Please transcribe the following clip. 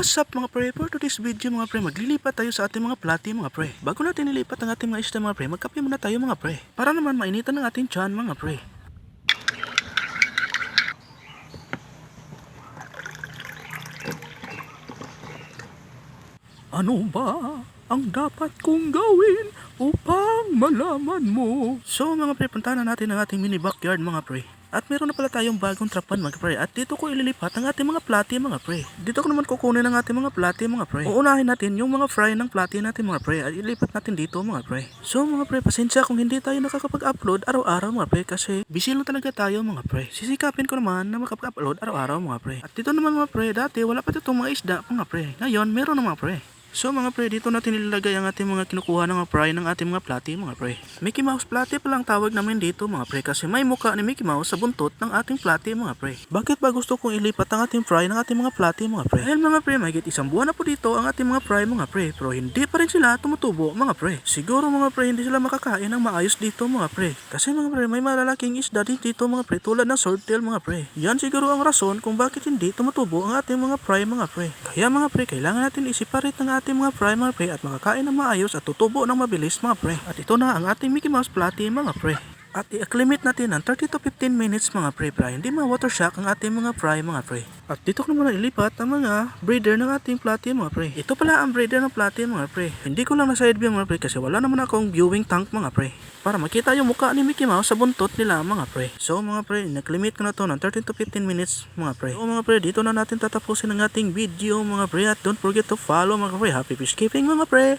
What's up mga pre? For today's video mga pre, maglilipat tayo sa ating mga platy mga pre. Bago natin nilipat ang ating mga isda mga pre, magkape muna tayo mga pre. Para naman mainitan ang ating tiyan mga pre. Ano ba ang dapat kong gawin upang malaman mo? So mga pre, puntahan na natin ang ating mini backyard mga pre. At meron na pala tayong bagong trapan mga pre. At dito ko ililipat ang ating mga platy mga pre. Dito ko naman kukunin ang ating mga platy mga pre. Uunahin natin yung mga fry ng platy natin mga pre. At ilipat natin dito mga pre. So mga pre, pasensya kung hindi tayo nakakapag-upload araw-araw mga pre. Kasi busy lang talaga tayo mga pre. Sisikapin ko naman na makapag-upload araw-araw mga pre. At dito naman mga pre, dati wala pa itong mga isda mga pre. Ngayon meron na mga pre. So mga pre, dito natin nilalagay ang ating mga kinukuha ng mga fry ng ating mga platy mga pre. Mickey Mouse platy pa lang tawag namin dito mga pre kasi may mukha ni Mickey Mouse sa buntot ng ating platy mga pre. Bakit ba gusto kong ilipat ang ating fry ng ating mga platy mga pre? Dahil mga pre, mahigit isang buwan na po dito ang ating mga fry mga pre, pero hindi pa rin sila tumutubo mga pre. Siguro mga pre, hindi sila makakain ng maayos dito mga pre. Kasi mga pre, may malalaking isda din dito mga pre tulad ng swordtail mga pre. Yan siguro ang rason kung bakit hindi tumutubo ang ating mga fry mga pre. Kaya mga pre, kailangan natin i-separate ng ating mga fry mga pre at makakain ng maayos at tutubo ng mabilis mga pre. At ito na ang ating Mickey Mouse platy mga pre. At i-acclimate natin ng 30 to 15 minutes mga pre para hindi ma-water shock ang ating mga fry mga pre. At dito ko naman ilipat ang mga breeder ng ating platy mga pre. Ito pala ang breeder ng platy mga pre. Hindi ko lang na side view mga pre kasi wala naman akong viewing tank mga pre. Para makita yung mukha ni Mickey Mouse sa buntot nila mga pre. So mga pre, nag-limit ko na to ng 13 to 15 minutes mga pre. So mga pre, dito na natin tatapusin ang ating video mga pre. At don't forget to follow mga pre. Happy fish keeping mga pre!